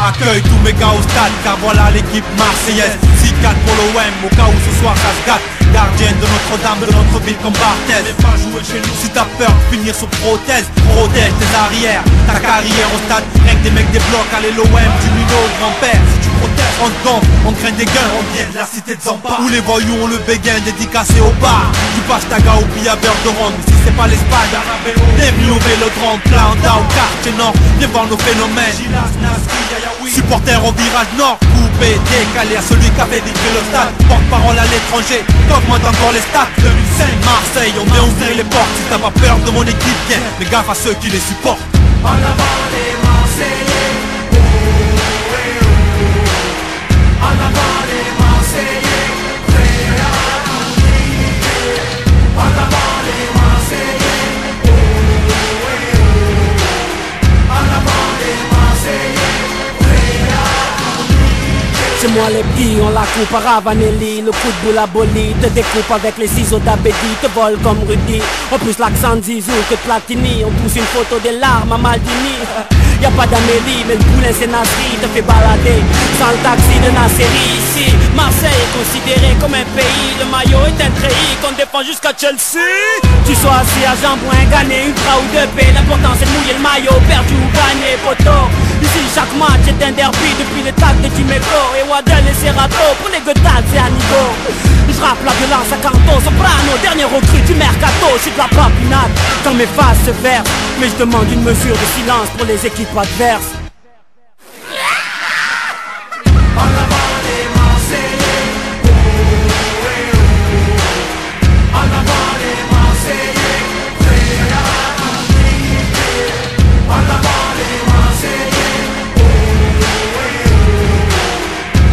Accueille tous mes gars au stade, car voilà l'équipe marseillaise. 6-4 pour l'OM, au cas où ce soir ça se gâte. Gardienne de Notre-Dame, de notre ville comme Barthez. Mais pas jouer chez nous. Si t'as peur de finir sous prothèse, protège tes arrières. Ta carrière au stade, rien que des mecs des blocs. Allez l'OM, du minot au grand-père. Si tu protèges, on te gonfle, on craint des gains. On vient de la cité de Zampa, où les voyous ont le béguin dédicacé au bar. Tu passes ta gars au billabeur de Ronde, mais si c'est pas l'Espagne, t'es venu au Vélodrome, Planda au quartier nord. Viens voir nos phénomènes. Supporters au virage nord, coupé, décalé à celui qui avait vibrer le stade. Porte-parole à l'étranger, t'augmente encore les stats. 2005, Marseille, on vient ouvrir les portes. Si t'as pas peur de mon équipe, viens, mais gaffe à ceux qui les supportent. En avant les Marseillais, oh, oh, oh. En avant les Marseillais, prêts à tout niquer. En avant les Marseillais, oh, oh, oh. En avant les Marseillais, prêts à tout niquer. C'est moi les petits, on la coupe à Ravanelli. Le coup de boule à Boli te découpe avec les ciseaux d'Abedi. Te vole comme Rudy, en plus l'accent de Zizou que de Platini. On pousse une photo des larmes à Maldini. Y'a pas d'Amélie, mais le poulain c'est Nasri. Te fait balader sans le taxi de Nasserie. Ici, Marseille est considéré comme un pays. Le maillot est un treillis qu'on défend jusqu'à Chelsea. Tu sois assis à Jean-Bouin, gagné une fra ou deux paix. L'important c'est de mouiller le maillot, perdu ou gagné, poteau. Ici chaque match est un derby depuis les tags de Timeco et Waddell et Serrato pour les Godats et Anigo. Je rappe la violence à Canto, Soprano, dernier recrue du mercato. Je suis de la papinade quand mes phases se versent, mais je demande une mesure de silence pour les équipes adverses. En avant les Marseillais, oh, oh, oh. En avant les Marseillais, prêts à tout niquer. En avant les Marseillais, oh, oh, oh.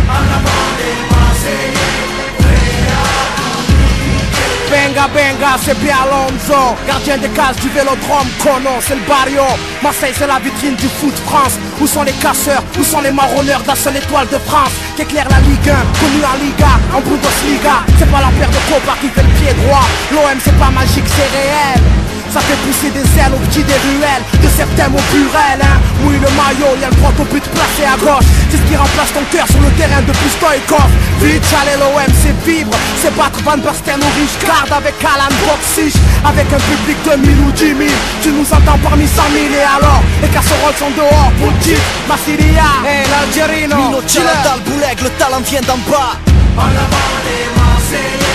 En avant les Marseillais, prêts à tout niquer. Benga benga, c'est bien Alonso, gardien des cases du Vélodrome, Kono, c'est le barrio. Marseille c'est la vitrine du foot France. Où sont les casseurs, où sont les marronneurs de la seule étoile de France qui éclaire la Ligue 1, connue en Liga, en Bundesliga. C'est pas la paire de copains qui fait le pied droit. L'OM c'est pas magique, c'est réel. Ça fait pousser des ailes au petit des ruelles, de Septembre au Burel, hein. Mouille le maillot, y'a le droit au but placé à gauche. C'est ce qui remplace ton cœur sur le terrain depuis Stoïkov. Vite, allez l'OM, c'est vivre, c'est battre Van Basten ou Richcard avec Alan Boxic. Avec un public de 1000 ou 10 000, tu nous entends parmi 100 000 et alors les casseroles sont dehors pour le titre. Massilia, hey l'Algerino, Mino, Tchala, le bouleg, le talent vient d'en bas. En avant les Marseillais.